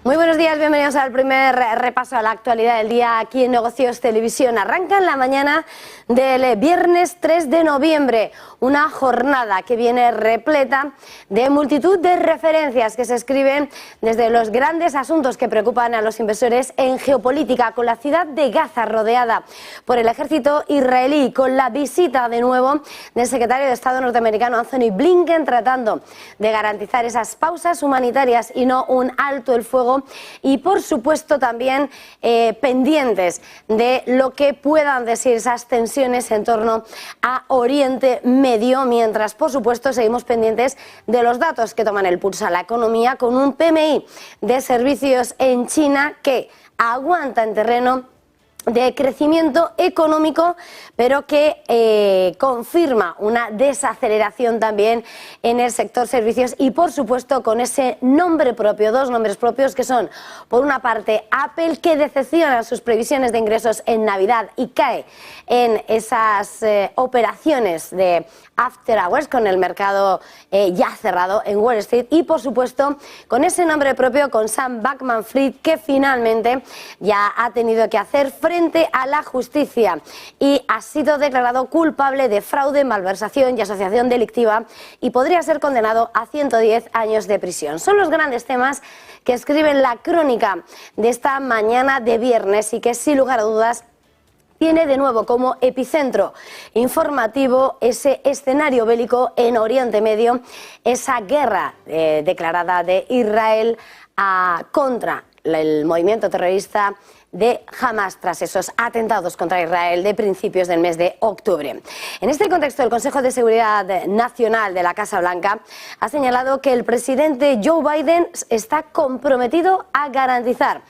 Muy buenos días, bienvenidos al primer repaso a la actualidad del día aquí en Negocios Televisión. Arranca en la mañana del viernes 3 de noviembre, una jornada que viene repleta de multitud de referencias que se escriben desde los grandes asuntos que preocupan a los inversores en geopolítica, con la ciudad de Gaza rodeada por el ejército israelí, con la visita de nuevo del secretario de Estado norteamericano Anthony Blinken, tratando de garantizar esas pausas humanitarias y no un alto el fuego, y por supuesto también pendientes de lo que puedan decir esas tensiones en torno a Oriente Medio, mientras por supuesto seguimos pendientes de los datos que toman el pulso a la economía, con un PMI de servicios en China que aguanta en terreno de crecimiento económico, pero que confirma una desaceleración también en el sector servicios y por supuesto con ese nombre propio, dos nombres propios que son, por una parte, Apple, que decepciona sus previsiones de ingresos en Navidad y cae en esas operaciones de after hours con el mercado ya cerrado en Wall Street, y por supuesto con ese nombre propio, con Sam Bankman-Fried, que finalmente ya ha tenido que hacer frente a la justicia y ha sido declarado culpable de fraude, malversación y asociación delictiva y podría ser condenado a 110 años de prisión. Son los grandes temas que escriben la crónica de esta mañana de viernes y que sin lugar a dudas tiene de nuevo como epicentro informativo ese escenario bélico en Oriente Medio, esa guerra declarada de Israel contra el movimiento terrorista de Hamas tras esos atentados contra Israel de principios del mes de octubre. En este contexto, el Consejo de Seguridad Nacional de la Casa Blanca ha señalado que el presidente Joe Biden está comprometido a garantizar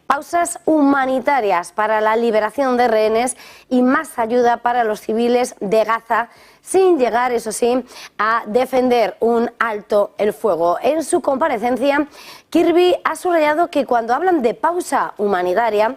pausas humanitarias para la liberación de rehenes y más ayuda para los civiles de Gaza, sin llegar, eso sí, a defender un alto el fuego. En su comparecencia, Kirby ha subrayado que cuando hablan de pausa humanitaria,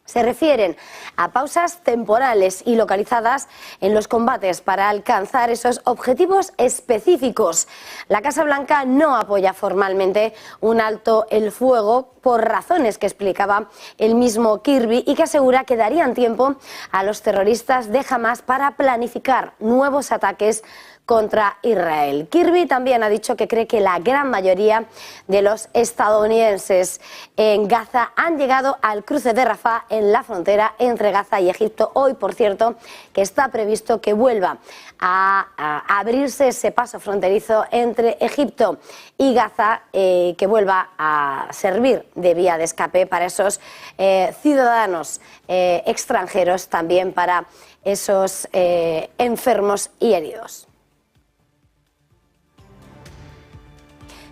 se refieren a pausas temporales y localizadas en los combates para alcanzar esos objetivos específicos. La Casa Blanca no apoya formalmente un alto el fuego por razones que explicaba el mismo Kirby y que asegura que darían tiempo a los terroristas de Hamas para planificar nuevos ataques contra Israel. Kirby también ha dicho que cree que la gran mayoría de los estadounidenses en Gaza han llegado al cruce de Rafah en la frontera entre Gaza y Egipto. Hoy, por cierto, que está previsto que vuelva a abrirse ese paso fronterizo entre Egipto y Gaza, que vuelva a servir de vía de escape para esos ciudadanos extranjeros, también para esos enfermos y heridos.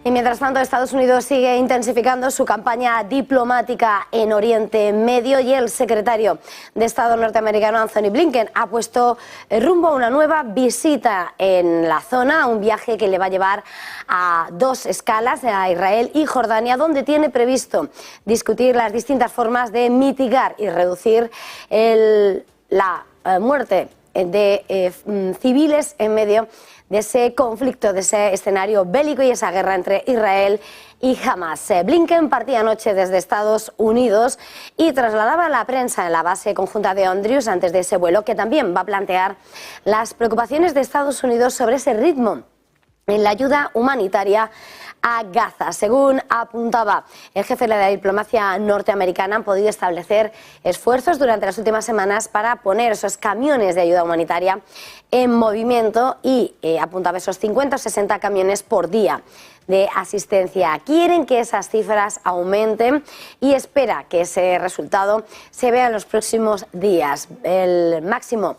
Y mientras tanto, Estados Unidos sigue intensificando su campaña diplomática en Oriente Medio y el secretario de Estado norteamericano Anthony Blinken ha puesto rumbo a una nueva visita en la zona, un viaje que le va a llevar a dos escalas, a Israel y Jordania, donde tiene previsto discutir las distintas formas de mitigar y reducir la muerte de civiles en medio de ese conflicto, de ese escenario bélico y esa guerra entre Israel y Hamas. Blinken partía anoche desde Estados Unidos y trasladaba a la prensa en la base conjunta de Andrews antes de ese vuelo, que también va a plantear las preocupaciones de Estados Unidos sobre ese ritmo en la ayuda humanitaria a Gaza. Según apuntaba el jefe de la diplomacia norteamericana, han podido establecer esfuerzos durante las últimas semanas para poner esos camiones de ayuda humanitaria en movimiento y apuntaba esos 50 o 60 camiones por día de asistencia. Quieren que esas cifras aumenten y espera que ese resultado se vea en los próximos días. El máximo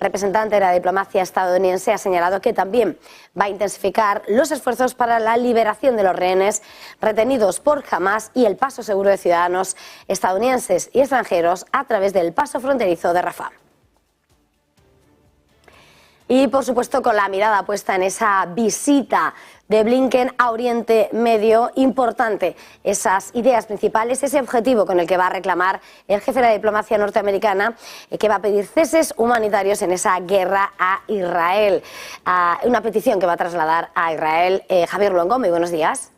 representante de la diplomacia estadounidense ha señalado que también va a intensificar los esfuerzos para la liberación de los rehenes retenidos por Hamas y el paso seguro de ciudadanos estadounidenses y extranjeros a través del paso fronterizo de Rafah. Y por supuesto con la mirada puesta en esa visita de Blinken a Oriente Medio, importante esas ideas principales, ese objetivo con el que va a reclamar el jefe de la diplomacia norteamericana, que va a pedir ceses humanitarios en esa guerra a Israel. Una petición que va a trasladar a Israel Javier Luengo. Muy buenos días.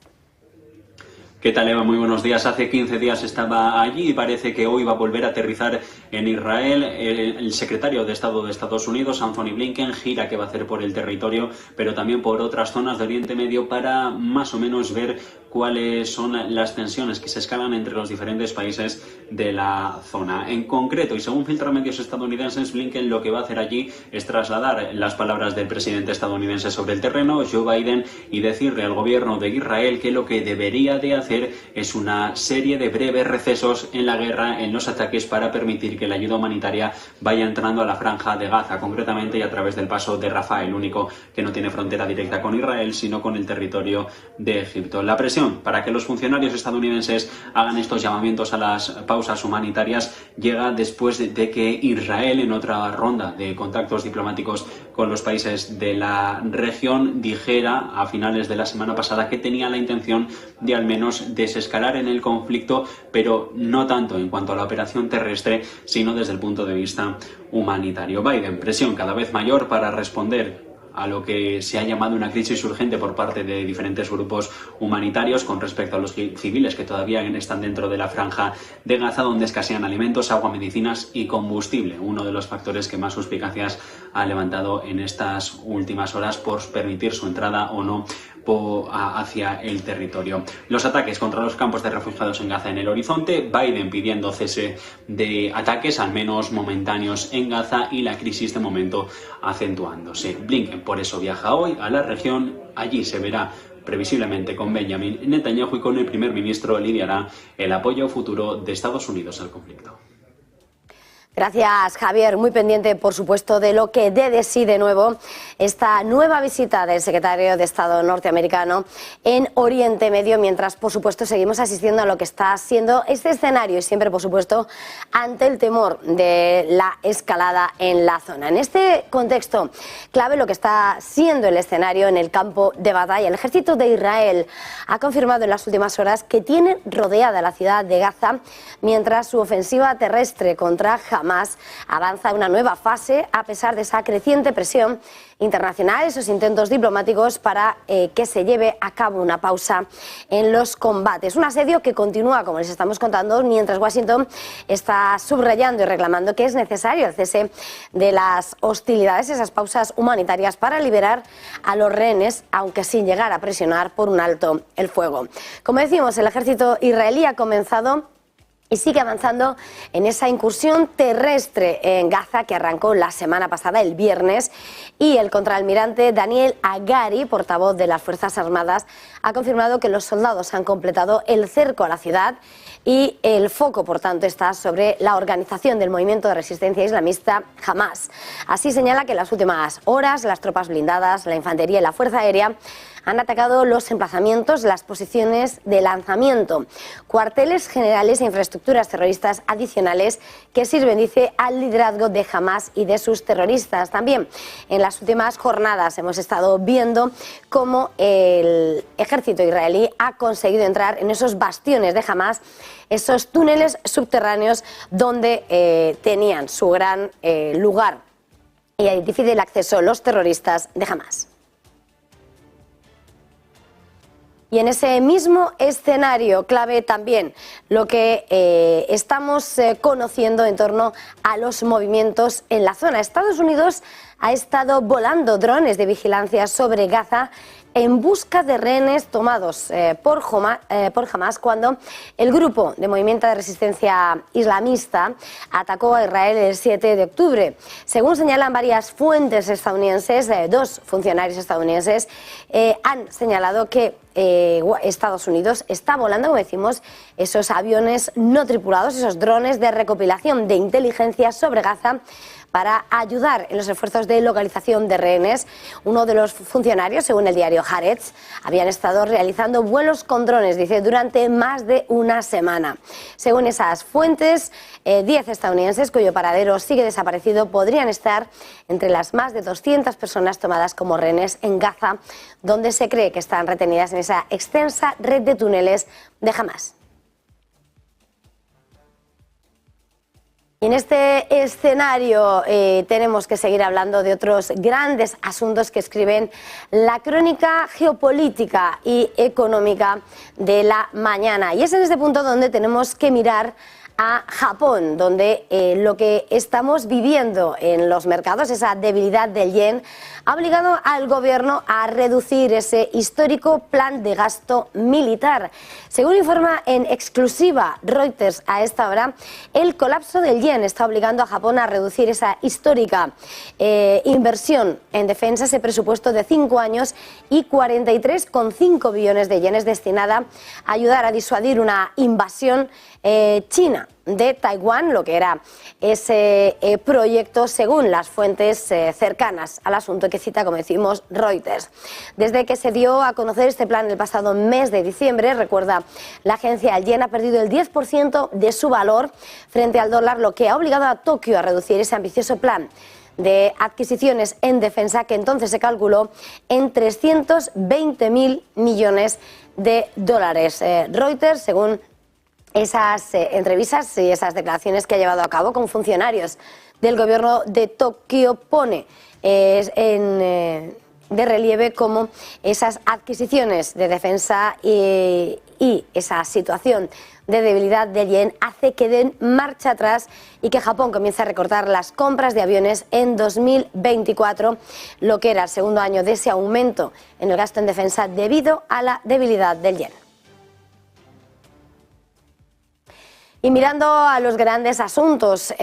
¿Qué tal, Eva? Muy buenos días. Hace 15 días estaba allí y parece que hoy va a volver a aterrizar en Israel. El secretario de Estado de Estados Unidos, Anthony Blinken, gira que va a hacer por el territorio, pero también por otras zonas de Oriente Medio para más o menos ver cuáles son las tensiones que se escalan entre los diferentes países de la zona. En concreto, y según filtran medios estadounidenses, Blinken lo que va a hacer allí es trasladar las palabras del presidente estadounidense sobre el terreno, Joe Biden, y decirle al gobierno de Israel que lo que debería de hacer es una serie de breves recesos en la guerra, en los ataques, para permitir que la ayuda humanitaria vaya entrando a la franja de Gaza, concretamente y a través del paso de Rafah, el único que no tiene frontera directa con Israel, sino con el territorio de Egipto. La presión para que los funcionarios estadounidenses hagan estos llamamientos a las pausas humanitarias llega después de que Israel, en otra ronda de contactos diplomáticos con los países de la región, dijera a finales de la semana pasada que tenía la intención de al menos desescalar en el conflicto, pero no tanto en cuanto a la operación terrestre, sino desde el punto de vista humanitario. Biden, presión cada vez mayor para responder a lo que se ha llamado una crisis urgente por parte de diferentes grupos humanitarios con respecto a los civiles que todavía están dentro de la franja de Gaza, donde escasean alimentos, agua, medicinas y combustible, uno de los factores que más suspicacias ha levantado en estas últimas horas por permitir su entrada o no hacia el territorio. Los ataques contra los campos de refugiados en Gaza en el horizonte, Biden pidiendo cese de ataques, al menos momentáneos, en Gaza, y la crisis de momento acentuándose. Blinken por eso viaja hoy a la región. Allí se verá previsiblemente con Benjamin Netanyahu y con el primer ministro lidiará el apoyo futuro de Estados Unidos al conflicto. Gracias, Javier. Muy pendiente, por supuesto, de lo que dé de sí de nuevo esta nueva visita del secretario de Estado norteamericano en Oriente Medio, mientras, por supuesto, seguimos asistiendo a lo que está siendo este escenario y siempre, por supuesto, ante el temor de la escalada en la zona. En este contexto, clave lo que está siendo el escenario en el campo de batalla. El ejército de Israel ha confirmado en las últimas horas que tiene rodeada la ciudad de Gaza, mientras su ofensiva terrestre contra Hamas avanza a una nueva fase a pesar de esa creciente presión internacional, esos intentos diplomáticos para que se lleve a cabo una pausa en los combates. Un asedio que continúa, como les estamos contando, mientras Washington está subrayando y reclamando que es necesario el cese de las hostilidades, esas pausas humanitarias para liberar a los rehenes, aunque sin llegar a presionar por un alto el fuego. Como decimos, el ejército israelí ha comenzado y sigue avanzando en esa incursión terrestre en Gaza que arrancó la semana pasada, el viernes, y el contraalmirante Daniel Hagari, portavoz de las Fuerzas Armadas, ha confirmado que los soldados han completado el cerco a la ciudad y el foco, por tanto, está sobre la organización del movimiento de resistencia islamista Hamas. Así señala que en las últimas horas las tropas blindadas, la infantería y la fuerza aérea han atacado los emplazamientos, las posiciones de lanzamiento, cuarteles generales e infraestructuras terroristas adicionales que sirven, dice, al liderazgo de Hamas y de sus terroristas. También en las últimas jornadas hemos estado viendo cómo el ejército israelí ha conseguido entrar en esos bastiones de Hamas, esos túneles subterráneos donde tenían su gran lugar y difícil acceso los terroristas de Hamas. Y en ese mismo escenario clave también lo que estamos conociendo en torno a los movimientos en la zona. Estados Unidos ha estado volando drones de vigilancia sobre Gaza en busca de rehenes tomados por Hamas cuando el grupo de movimiento de resistencia islamista atacó a Israel el 7 de octubre. Según señalan varias fuentes estadounidenses, dos funcionarios estadounidenses han señalado que Estados Unidos está volando, como decimos, esos aviones no tripulados, esos drones de recopilación de inteligencia sobre Gaza para ayudar en los esfuerzos de localización de rehenes. Uno de los funcionarios, según el diario Haaretz, habían estado realizando vuelos con drones, dice, durante más de una semana. Según esas fuentes, 10 estadounidenses cuyo paradero sigue desaparecido podrían estar entre las más de 200 personas tomadas como rehenes en Gaza, donde se cree que están retenidas en esa extensa red de túneles de Hamas. Y en este escenario tenemos que seguir hablando de otros grandes asuntos que escriben la crónica geopolítica y económica de la mañana. Y es en este punto donde tenemos que mirar a Japón, donde lo que estamos viviendo en los mercados, esa debilidad del yen, ha obligado al gobierno a reducir ese histórico plan de gasto militar. Según informa en exclusiva Reuters a esta hora, el colapso del yen está obligando a Japón a reducir esa histórica inversión en defensa, ese presupuesto de 5 años y 43,5 billones de yenes destinada a ayudar a disuadir una invasión china de Taiwán, lo que era ese proyecto según las fuentes cercanas al asunto que cita, como decimos, Reuters. Desde que se dio a conocer este plan el pasado mes de diciembre, recuerda la agencia, el yen ha perdido el 10% de su valor frente al dólar, lo que ha obligado a Tokio a reducir ese ambicioso plan de adquisiciones en defensa que entonces se calculó en 320.000 millones de dólares. Reuters, según esas entrevistas y esas declaraciones que ha llevado a cabo con funcionarios del gobierno de Tokio, pone de relieve cómo esas adquisiciones de defensa y esa situación de debilidad del yen hace que den marcha atrás y que Japón comience a recortar las compras de aviones en 2024, lo que era el segundo año de ese aumento en el gasto en defensa debido a la debilidad del yen. Y mirando a los grandes asuntos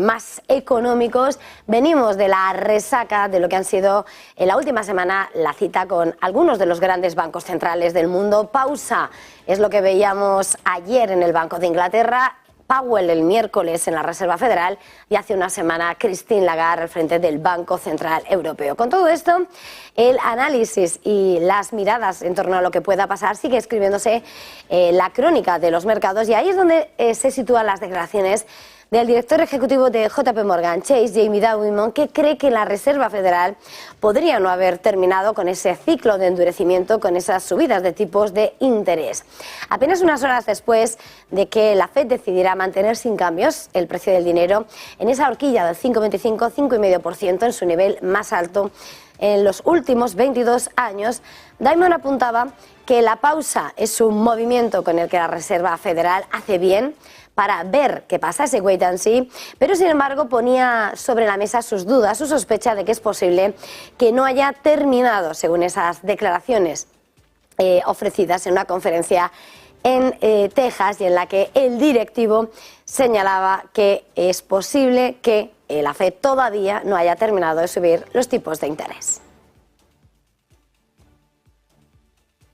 más económicos, venimos de la resaca de lo que han sido en la última semana la cita con algunos de los grandes bancos centrales del mundo. Pausa es lo que veíamos ayer en el Banco de Inglaterra, Powell el miércoles en la Reserva Federal y hace una semana Christine Lagarde al frente del Banco Central Europeo. Con todo esto, el análisis y las miradas en torno a lo que pueda pasar sigue escribiéndose la crónica de los mercados, y ahí es donde se sitúan las declaraciones del director ejecutivo de JP Morgan Chase, Jamie Dimon, que cree que la Reserva Federal podría no haber terminado con ese ciclo de endurecimiento, con esas subidas de tipos de interés. Apenas unas horas después de que la Fed decidiera mantener sin cambios el precio del dinero en esa horquilla del 5,25, 5,5% en su nivel más alto en los últimos 22 años, Dimon apuntaba que la pausa es un movimiento con el que la Reserva Federal hace bien para ver qué pasa, ese wait and see, pero sin embargo ponía sobre la mesa sus dudas, su sospecha de que es posible que no haya terminado, según esas declaraciones ofrecidas en una conferencia en Texas, y en la que el directivo señalaba que es posible que la Fed todavía no haya terminado de subir los tipos de interés.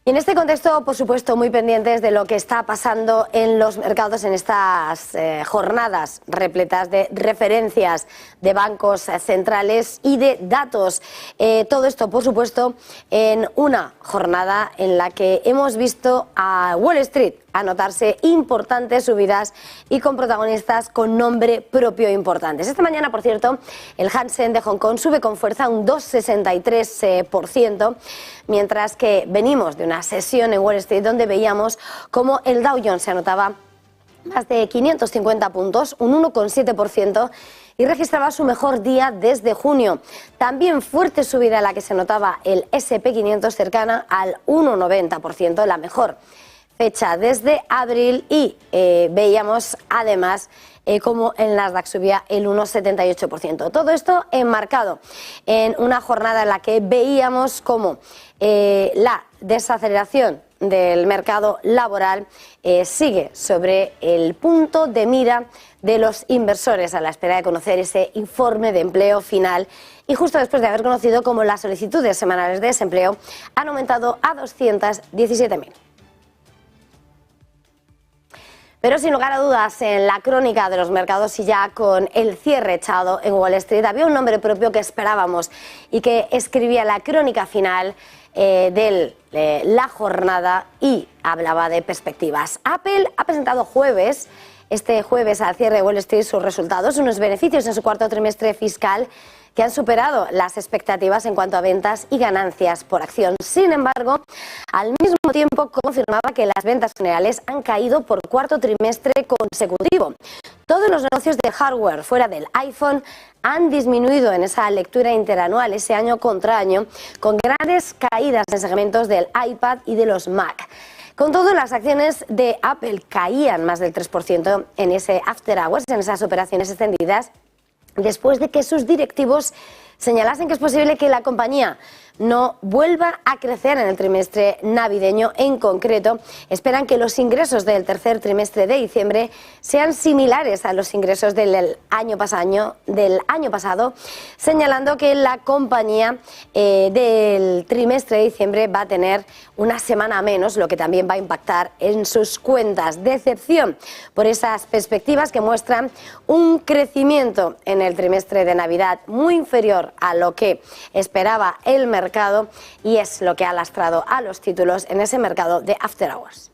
Y en este contexto, por supuesto, muy pendientes de lo que está pasando en los mercados en estas jornadas repletas de referencias de bancos centrales y de datos. Todo esto, por supuesto, en una jornada en la que hemos visto a Wall Street anotarse importantes subidas y con protagonistas con nombre propio importantes. Esta mañana, por cierto, el Hansen de Hong Kong sube con fuerza un 2,63%, mientras que venimos de una sesión en Wall Street donde veíamos cómo el Dow Jones se anotaba más de 550 puntos, un 1,7%, y registraba su mejor día desde junio. También fuerte subida la que se notaba el S&P 500, cercana al 1,90%, la mejor fecha desde abril, y veíamos además como el Nasdaq subía el 1,78%. Todo esto enmarcado en una jornada en la que veíamos como la desaceleración del mercado laboral sigue sobre el punto de mira de los inversores a la espera de conocer ese informe de empleo final, y justo después de haber conocido cómo las solicitudes semanales de desempleo han aumentado a 217.000. Pero sin lugar a dudas, en la crónica de los mercados y ya con el cierre echado en Wall Street, había un nombre propio que esperábamos y que escribía la crónica final de la jornada y hablaba de perspectivas. Apple ha presentado jueves este jueves al cierre de Wall Street sus resultados, unos beneficios en su cuarto trimestre fiscal que han superado las expectativas en cuanto a ventas y ganancias por acción. Sin embargo, al mismo tiempo confirmaba que las ventas generales han caído por cuarto trimestre consecutivo. Todos los negocios de hardware fuera del iPhone han disminuido en esa lectura interanual ese año contra año, con grandes caídas en segmentos del iPad y de los Mac. Con todo, las acciones de Apple caían más del 3% en ese after hours, en esas operaciones extendidas, después de que sus directivos señalasen que es posible que la compañía no vuelva a crecer en el trimestre navideño. En concreto, esperan que los ingresos del tercer trimestre de diciembre sean similares a los ingresos del año pasado, señalando que la compañía del trimestre de diciembre va a tener una semana menos, lo que también va a impactar en sus cuentas. Decepción por esas perspectivas que muestran un crecimiento en el trimestre de Navidad muy inferior a lo que esperaba el mercado, y es lo que ha lastrado a los títulos en ese mercado de after hours.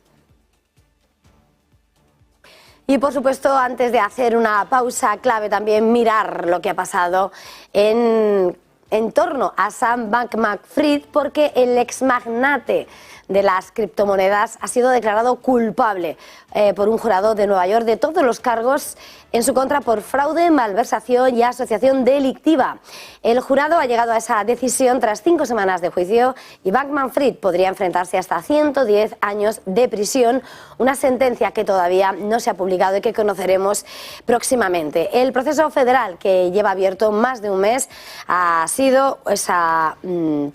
Y por supuesto, antes de hacer una pausa, clave también mirar lo que ha pasado en torno a Sam Bankman-Fried, porque el exmagnate de las criptomonedas ha sido declarado culpable por un jurado de Nueva York de todos los cargos en su contra por fraude, malversación y asociación delictiva. El jurado ha llegado a esa decisión tras 5 semanas de juicio y Bankman-Fried podría enfrentarse hasta 110 años de prisión, una sentencia que todavía no se ha publicado y que conoceremos próximamente. El proceso federal, que lleva abierto más de un mes, ha sido esa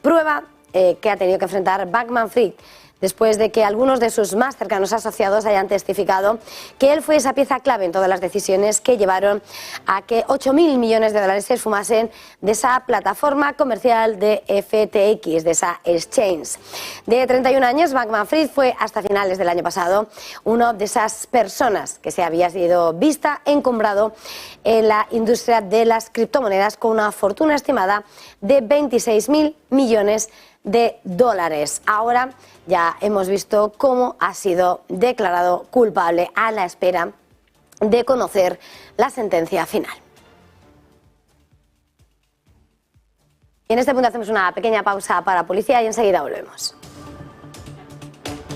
prueba que ha tenido que enfrentar Bankman-Fried, después de que algunos de sus más cercanos asociados hayan testificado que él fue esa pieza clave en todas las decisiones que llevaron a que 8.000 millones de dólares se esfumasen de esa plataforma comercial de FTX, de esa exchange. De 31 años, Bankman-Fried fue hasta finales del año pasado una de esas personas que se había sido vista encumbrado en la industria de las criptomonedas, con una fortuna estimada de 26.000 millones de dólares. Ahora ya hemos visto cómo ha sido declarado culpable, a la espera de conocer la sentencia final. Y en este punto hacemos una pequeña pausa para publicidad y enseguida volvemos.